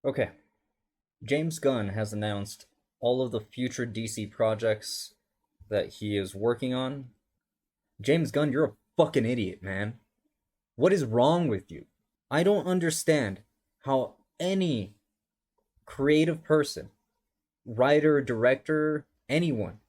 Okay, James Gunn has announced all of the future DC projects that he is working on. James Gunn, you're a fucking idiot, man. What is wrong with you? I don't understand how any creative person, writer, director, anyone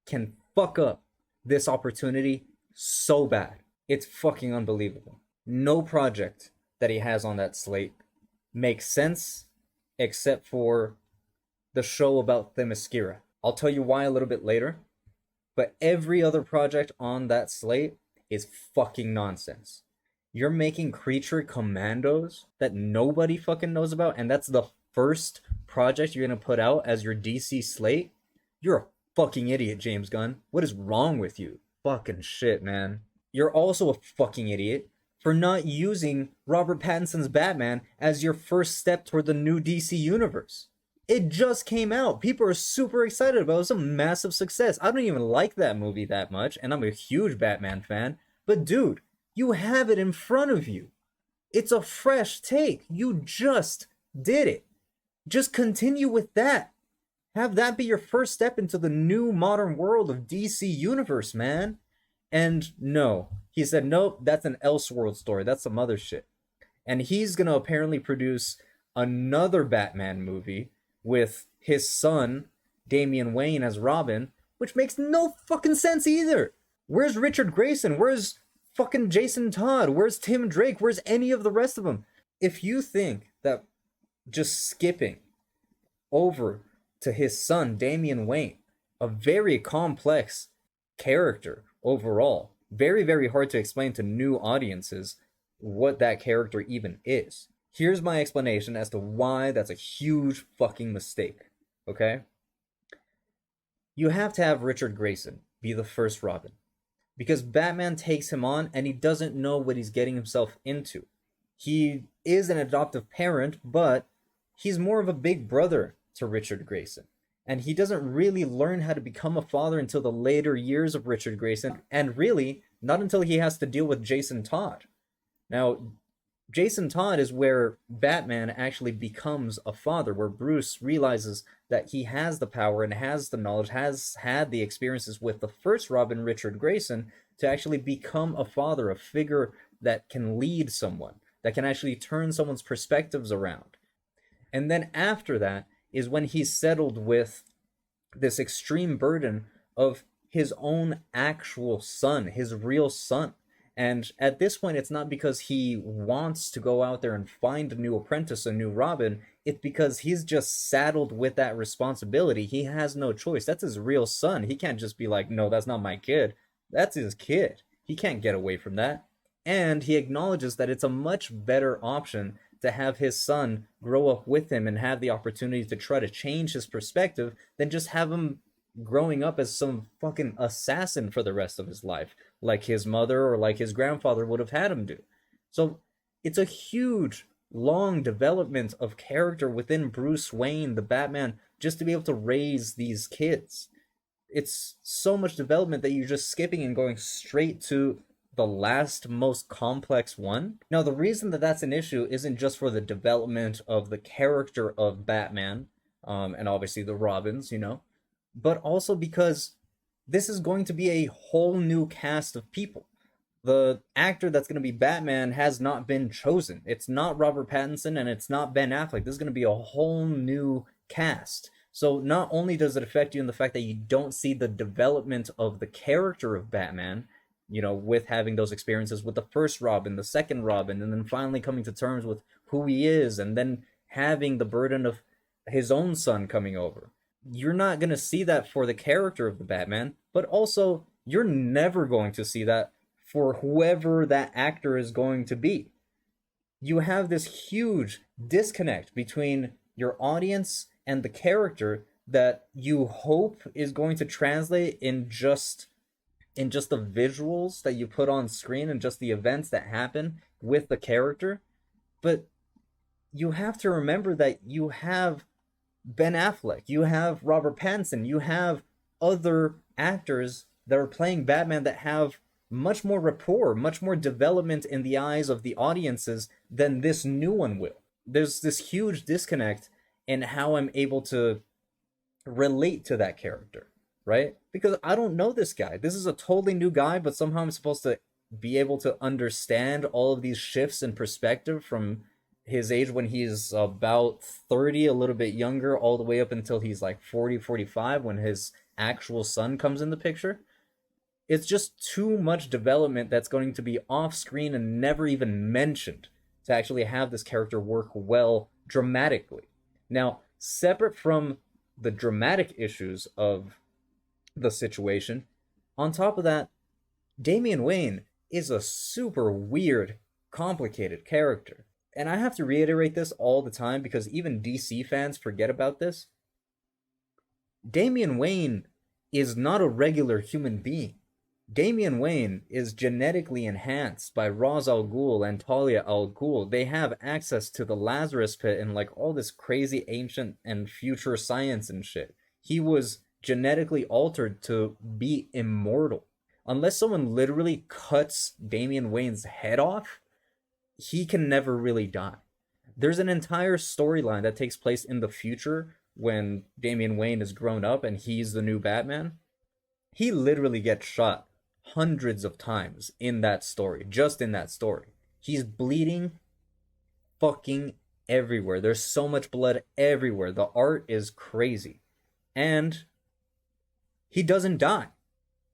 can fuck up this opportunity so bad. It's fucking unbelievable. No project that he has on that slate makes sense except for the show about Themyscira. I'll tell you why a little bit later, but every other project on that slate is fucking nonsense. You're making creature commandos that nobody fucking knows about, and that's the first project you're gonna put out as your DC slate? You're a fucking idiot, James Gunn. What is wrong with you? Fucking shit, man. You're also a fucking idiot for not using Robert Pattinson's Batman as your first step toward the new DC universe. It just came out. People are super excited about it. It was a massive success. I don't even like that movie that much, and I'm a huge Batman fan. But dude, you have it in front of you. It's a fresh take. You just did it. Just continue with that. Have that be your first step into the new modern world of DC Universe, man. And no, he said, nope, that's an Elseworld story. That's some other shit. And he's going to apparently produce another Batman movie with his son, Damian Wayne, as Robin, which makes no fucking sense either. Where's Richard Grayson? Where's fucking Jason Todd? Where's Tim Drake? Where's any of the rest of them? If you think that just skipping over to his son, Damian Wayne, a very complex character overall, very, very hard to explain to new audiences what that character even is. Here's my explanation as to why that's a huge fucking mistake, okay? You have to have Richard Grayson be the first Robin, because Batman takes him on and he doesn't know what he's getting himself into. He is an adoptive parent, but he's more of a big brother to Richard Grayson. And he doesn't really learn how to become a father until the later years of Richard Grayson, and really, not until he has to deal with Jason Todd. Now, Jason Todd is where Batman actually becomes a father, where Bruce realizes that he has the power and has the knowledge, has had the experiences with the first Robin, Richard Grayson, to actually become a father, a figure that can lead someone, that can actually turn someone's perspectives around. And then after that is when he's settled with this extreme burden of his own actual son, his real son. And at this point, it's not because he wants to go out there and find a new apprentice, a new Robin. It's because he's just saddled with that responsibility. He has no choice. That's his real son. He can't just be like, no, that's not my kid. That's his kid. He can't get away from that. And he acknowledges that it's a much better option to have his son grow up with him and have the opportunity to try to change his perspective than just have him growing up as some fucking assassin for the rest of his life, like his mother or like his grandfather would have had him do. So it's a huge, long development of character within Bruce Wayne, the Batman, just to be able to raise these kids. It's so much development that you're just skipping and going straight to the last most complex one. Now, the reason that that's an issue isn't just for the development of the character of Batman, and obviously the Robins, but also because this is going to be a whole new cast of people. The actor that's going to be Batman has not been chosen. It's not Robert Pattinson and it's not Ben Affleck. This is going to be a whole new cast. So not only does it affect you in the fact that you don't see the development of the character of Batman, with having those experiences with the first Robin, the second Robin, and then finally coming to terms with who he is, and then having the burden of his own son coming over. You're not going to see that for the character of the Batman, but also you're never going to see that for whoever that actor is going to be. You have this huge disconnect between your audience and the character that you hope is going to translate in just the visuals that you put on screen and just the events that happen with the character. But you have to remember that you have Ben Affleck, you have Robert Pattinson, you have other actors that are playing Batman that have much more rapport, much more development in the eyes of the audiences than this new one will. there's this huge disconnect in how I'm able to relate to that character, right? Because I don't know this guy. This is a totally new guy, but somehow I'm supposed to be able to understand all of these shifts in perspective from his age when he's about 30, a little bit younger, all the way up until he's like 40, 45, when his actual son comes in the picture. It's just too much development that's going to be off screen and never even mentioned to actually have this character work well dramatically. Now, separate from the dramatic issues of the situation, on top of that, Damian Wayne is a super weird, complicated character. And I have to reiterate this all the time because even DC fans forget about this. Damian Wayne is not a regular human being. Damian Wayne is genetically enhanced by Ra's al Ghul and Talia al Ghul. They have access to the Lazarus Pit and like all this crazy ancient and future science and shit. He was genetically altered to be immortal. Unless someone literally cuts Damian Wayne's head off, he can never really die. There's an entire storyline that takes place in the future when Damian Wayne is grown up and he's the new Batman. He literally gets shot hundreds of times in that story, just in that story. He's bleeding fucking everywhere. There's so much blood everywhere. The art is crazy. And he doesn't die.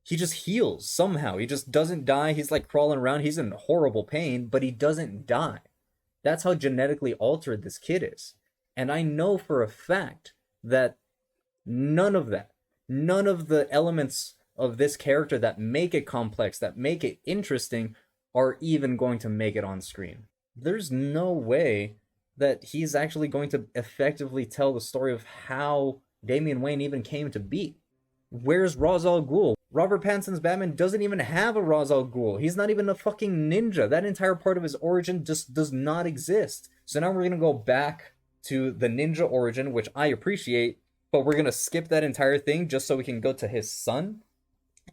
He just heals somehow. He just doesn't die. He's like crawling around. He's in horrible pain, but he doesn't die. That's how genetically altered this kid is. And I know for a fact that none of that, none of the elements of this character that make it complex, that make it interesting, are even going to make it on screen. There's no way that he's actually going to effectively tell the story of how Damian Wayne even came to be. Where's Ra's al Ghul? Robert Pattinson's Batman doesn't even have a Ra's al Ghul. He's not even a fucking ninja. That entire part of his origin just does not exist. So now we're gonna go back to the ninja origin, which I appreciate, but we're gonna skip that entire thing just so we can go to his son.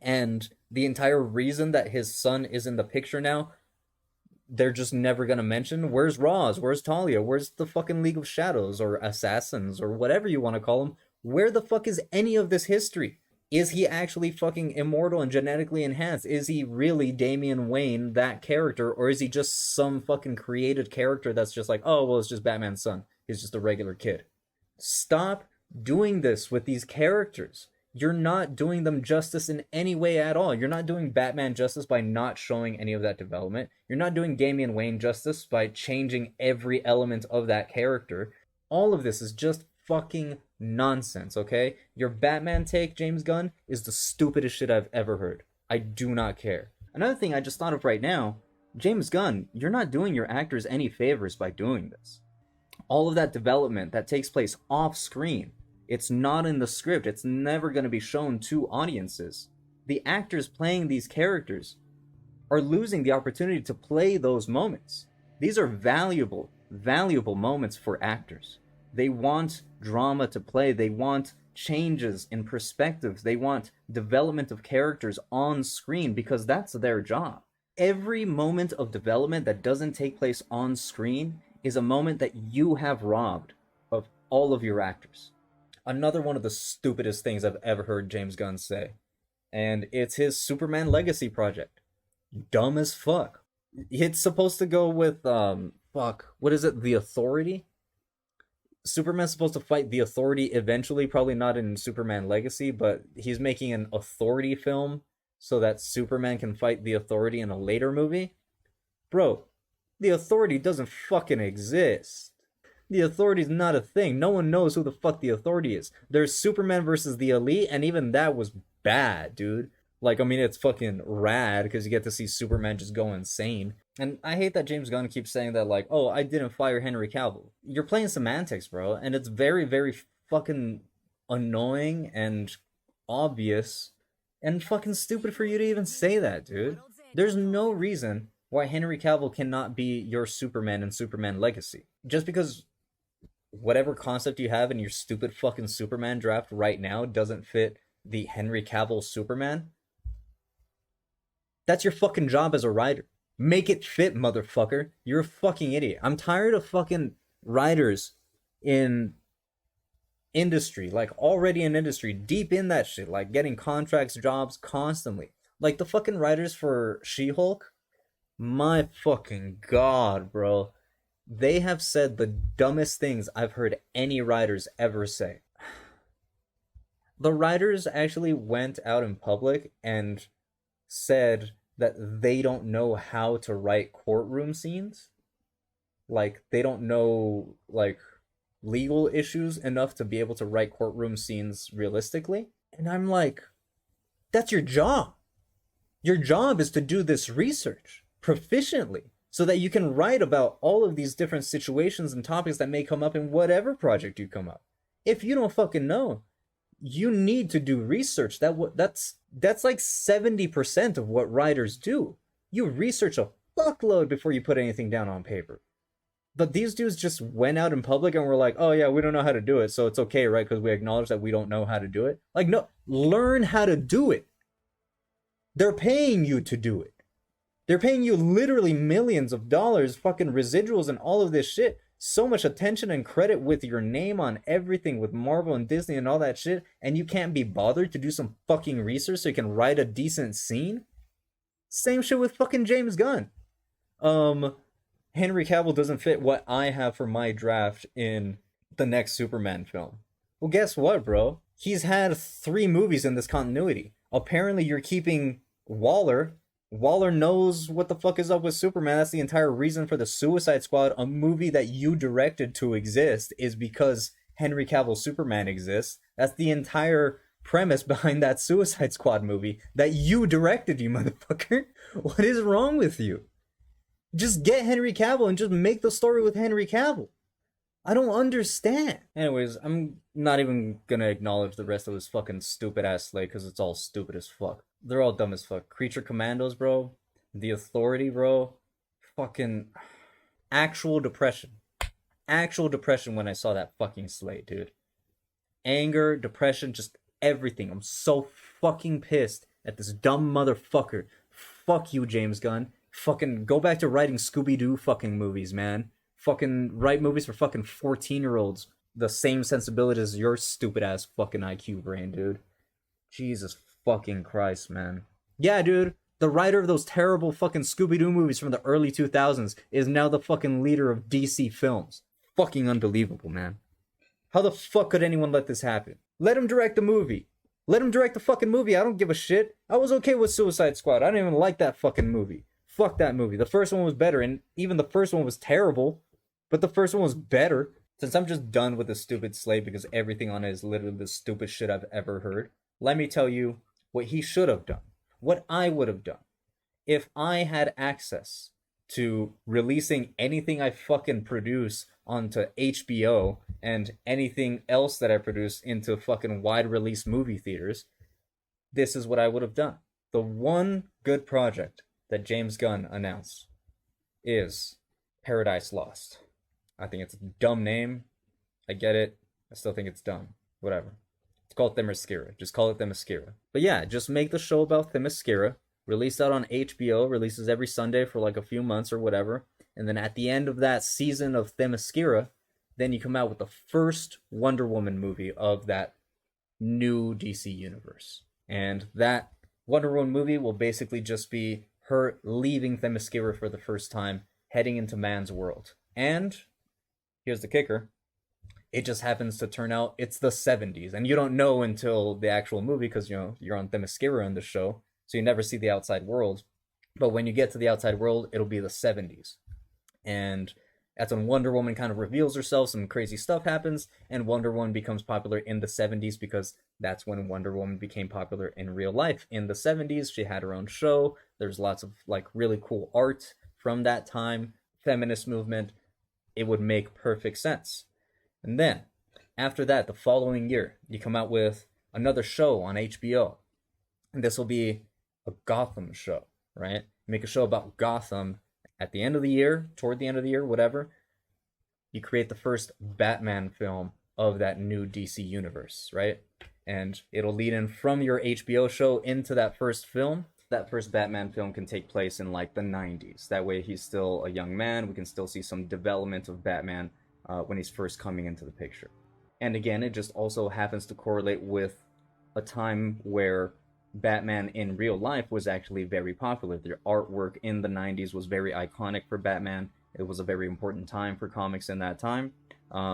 And the entire reason that his son is in the picture now, they're just never gonna mention. Where's Ra's? Where's Talia? Where's the fucking League of Shadows or Assassins or whatever you want to call them? Where the fuck is any of this history? Is he actually fucking immortal and genetically enhanced? Is he really Damian Wayne, that character? Or is he just some fucking created character that's just like, oh, well, it's just Batman's son. He's just a regular kid. Stop doing this with these characters. You're not doing them justice in any way at all. You're not doing Batman justice by not showing any of that development. You're not doing Damian Wayne justice by changing every element of that character. All of this is just fucking nonsense, okay? Your Batman take, James Gunn, is the stupidest shit I've ever heard. I do not care. Another thing I just thought of right now, James Gunn, you're not doing your actors any favors by doing this. All of that development that takes place off screen, it's not in the script. It's never going to be shown to audiences. The actors playing these characters are losing the opportunity to play those moments. These are valuable, valuable moments for actors. They want drama to play. They want changes in perspectives. They want development of characters on screen because that's their job. Every moment of development that doesn't take place on screen is a moment that you have robbed of all of your actors. Another one of the stupidest things I've ever heard James Gunn say, and it's his Superman Legacy project. Dumb as fuck. It's supposed to go with, what is it, The Authority? Superman's supposed to fight the Authority eventually, probably not in Superman Legacy, but he's making an Authority film so that Superman can fight the Authority in a later movie. Bro, the Authority doesn't fucking exist. The Authority's not a thing. No one knows who the fuck the Authority is. There's Superman versus the Elite, and even that was bad, dude. Like, I mean, it's fucking rad because you get to see Superman just go insane. And I hate that James Gunn keeps saying that, like, oh, I didn't fire Henry Cavill. You're playing semantics, bro, and it's very, very fucking annoying and obvious and fucking stupid for you to even say that, dude. There's no reason why Henry Cavill cannot be your Superman in Superman Legacy. Just because whatever concept you have in your stupid fucking Superman draft right now doesn't fit the Henry Cavill Superman, that's your fucking job as a writer. Make it fit, motherfucker. You're a fucking idiot. I'm tired of fucking writers in industry, like already in industry, deep in that shit, like getting contracts, jobs constantly. Like the fucking writers for She-Hulk, my fucking god, bro. They have said the dumbest things I've heard any writers ever say. The writers actually went out in public and said that they don't know how to write courtroom scenes. Like they don't know like legal issues enough to be able to write courtroom scenes realistically. And I'm like, that's your job. Your job is to do this research proficiently so that you can write about all of these different situations and topics that may come up in whatever project you come up. If you don't fucking know, you need to do research. That's like 70% of what writers do. You research a fuckload before you put anything down on paper. But these dudes just went out in public and were like, oh yeah, we don't know how to do it, so it's okay, right? Because we acknowledge that we don't know how to do it. Like, no, learn how to do it. They're paying you to do it. They're paying you literally millions of dollars, fucking residuals and all of this shit. So much attention and credit with your name on everything with Marvel and Disney and all that shit, and you can't be bothered to do some fucking research so you can write a decent scene? Same shit with fucking James Gunn. Henry Cavill doesn't fit what I have for my draft in the next Superman film. Well, guess what, bro? He's had 3 movies in this continuity. Apparently, you're keeping Waller. Waller knows what the fuck is up with Superman. That's the entire reason for the Suicide Squad, a movie that you directed to exist, is because Henry Cavill's Superman exists. That's the entire premise behind that Suicide Squad movie that you directed, you motherfucker. What is wrong with you? Just get Henry Cavill and just make the story with Henry Cavill. I don't understand. Anyways, I'm not even gonna acknowledge the rest of this fucking stupid ass Slate because it's all stupid as fuck. They're all dumb as fuck. Creature Commandos, bro. The Authority, bro. Fucking actual depression. Actual depression when I saw that fucking Slate, dude. Anger, depression, just everything. I'm so fucking pissed at this dumb motherfucker. Fuck you, James Gunn. Fucking go back to writing Scooby-Doo fucking movies, man. Fucking write movies for fucking 14-year-olds. The same sensibility as your stupid ass fucking IQ brain, dude. Jesus fucking Christ, man. Yeah, dude. The writer of those terrible fucking Scooby-Doo movies from the early 2000s is now the fucking leader of DC Films. Fucking unbelievable, man. How the fuck could anyone let this happen? Let him direct the movie. Let him direct the fucking movie. I don't give a shit. I was okay with Suicide Squad. I didn't even like that fucking movie. Fuck that movie. The first one was better, and even the first one was terrible, but the first one was better. Since I'm just done with the stupid Slate because everything on it is literally the stupidest shit I've ever heard, let me tell you what he should have done. What I would have done. If I had access to releasing anything I fucking produce onto HBO and anything else that I produce into fucking wide release movie theaters, this is what I would have done. The one good project that James Gunn announced is Paradise Lost. I think it's a dumb name. I get it. I still think it's dumb. Whatever. It's called Themyscira. Just call it Themyscira. But yeah, just make the show about Themyscira. Release that on HBO. Releases every Sunday for like a few months or whatever. And then at the end of that season of Themyscira, then you come out with the first Wonder Woman movie of that new DC universe. And that Wonder Woman movie will basically just be her leaving Themyscira for the first time, heading into man's world. And here's the kicker. It just happens to turn out it's the 70s. And you don't know until the actual movie because, you know, you're on Themyscira in the show. So you never see the outside world. But when you get to the outside world, it'll be the 70s. And that's when Wonder Woman kind of reveals herself. Some crazy stuff happens. And Wonder Woman becomes popular in the 70s because that's when Wonder Woman became popular in real life. In the 70s, she had her own show. There's lots of like really cool art from that time. Feminist movement. It would make perfect sense. And then, after that, the following year, you come out with another show on HBO. And this will be a Gotham show, right? Make a show about Gotham at the end of the year, toward the end of the year, whatever. You create the first Batman film of that new DC universe, right? And it'll lead in from your HBO show into that first film. That first Batman film can take place in like the 90s. That way he's still a young man. We can still see some development of Batman when he's first coming into the picture. And again, it just also happens to correlate with a time where Batman in real life was actually very popular. The artwork in the 90s was very iconic for Batman. It was a very important time for comics in that time.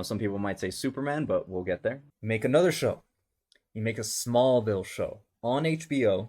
Some people might say Superman, but we'll get there. Make another show. You make a Smallville show on HBO,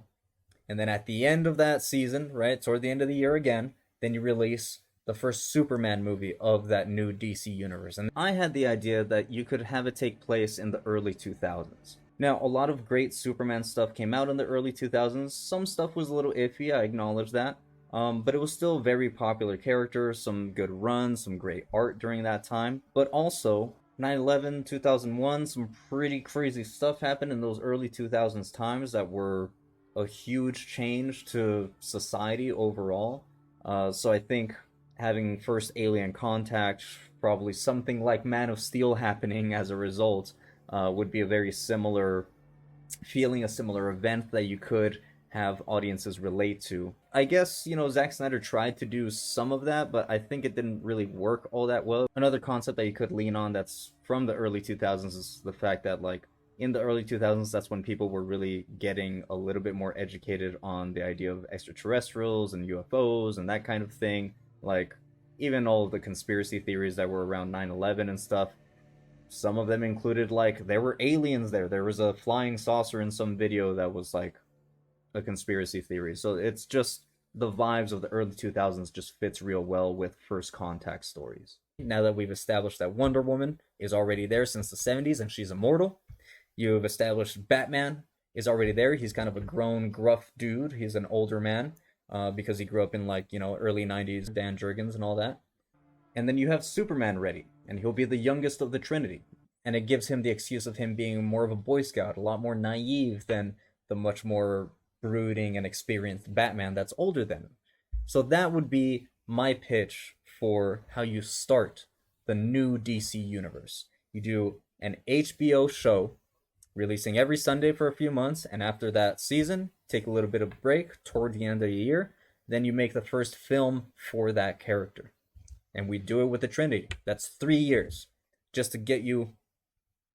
and then at the end of that season, right, toward the end of the year again, then you release the first Superman movie of that new DC universe. And I had the idea that you could have it take place in the early 2000s. Now, a lot of great Superman stuff came out in the early 2000s. Some stuff was a little iffy, I acknowledge that. But it was still very popular characters, some good runs, some great art during that time. But also, 9/11, 2001, some pretty crazy stuff happened in those early 2000s times that were a huge change to society overall. So I think having first alien contact, probably something like Man of Steel happening as a result, would be a very similar feeling, a similar event that you could have audiences relate to. I guess, Zack Snyder tried to do some of that, but I think it didn't really work all that well. Another concept that you could lean on that's from the early 2000s is the fact that, like, in the early 2000s, that's when people were really getting a little bit more educated on the idea of extraterrestrials and UFOs and that kind of thing. Like, even all of the conspiracy theories that were around 9/11 and stuff, some of them included, like, there were aliens there. There was a flying saucer in some video that was, like, a conspiracy theory. So it's just the vibes of the early 2000s just fits real well with first contact stories. Now that we've established that Wonder Woman is already there since the 70s and she's immortal, you've established Batman is already there. He's kind of a grown, gruff dude. He's an older man because he grew up in, like, early 90s, Dan Jurgens and all that. And then you have Superman ready, and he'll be the youngest of the Trinity. And it gives him the excuse of him being more of a Boy Scout, a lot more naive than the much more brooding and experienced Batman that's older than him. So that would be my pitch for how you start the new DC universe. You do an HBO show releasing every Sunday for a few months, and after that season, take a little bit of a break toward the end of the year. Then you make the first film for that character. And we do it with the Trinity. That's 3 years just to get you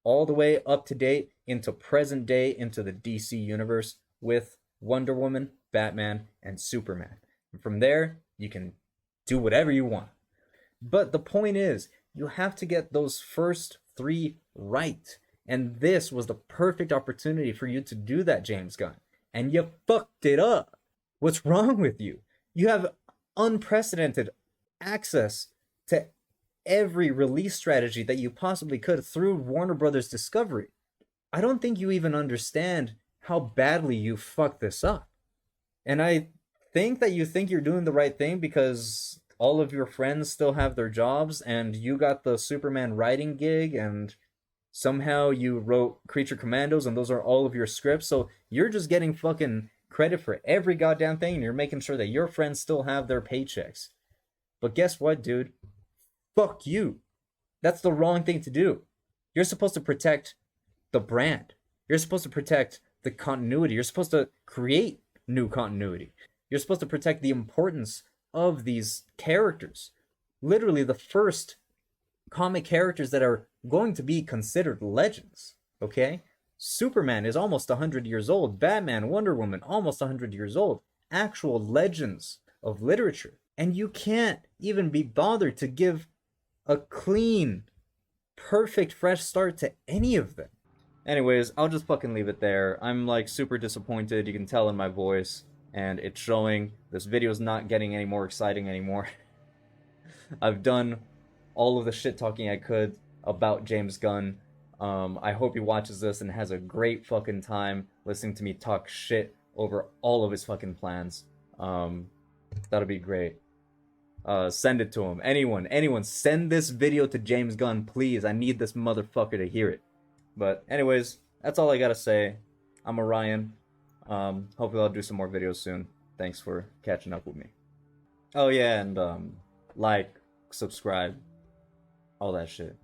all the way up to date into present day, into the DC universe with Wonder Woman, Batman, and Superman. And from there, you can do whatever you want. But the point is, you have to get those first 3 right. And this was the perfect opportunity for you to do that, James Gunn. And you fucked it up. What's wrong with you? You have unprecedented access to every release strategy that you possibly could through Warner Brothers Discovery. I don't think you even understand how badly you fucked this up. And I think that you think you're doing the right thing because all of your friends still have their jobs and you got the Superman writing gig and somehow you wrote Creature Commandos and those are all of your scripts. So you're just getting fucking credit for every goddamn thing and you're making sure that your friends still have their paychecks. But guess what, dude? Fuck you. That's the wrong thing to do. You're supposed to protect the brand. You're supposed to protect the continuity. You're supposed to create new continuity. You're supposed to protect the importance of these characters. Literally the first comic characters that are going to be considered legends, okay? Superman is almost 100 years old. Batman, Wonder Woman, almost 100 years old. Actual legends of literature. And you can't even be bothered to give a clean, perfect, fresh start to any of them. Anyways, I'll just fucking leave it there. I'm, like, super disappointed. You can tell in my voice. And it's showing. This video's not getting any more exciting anymore. I've done all of the shit talking I could about James Gunn. I hope he watches this and has a great fucking time listening to me talk shit over all of his fucking plans. That'll be great. Send it to him. Anyone, send this video to James Gunn, please. I need this motherfucker to hear it. But anyways, that's all I gotta say. I'm Orion. Hopefully I'll do some more videos soon. Thanks for catching up with me. Oh yeah, and like, subscribe, all that shit.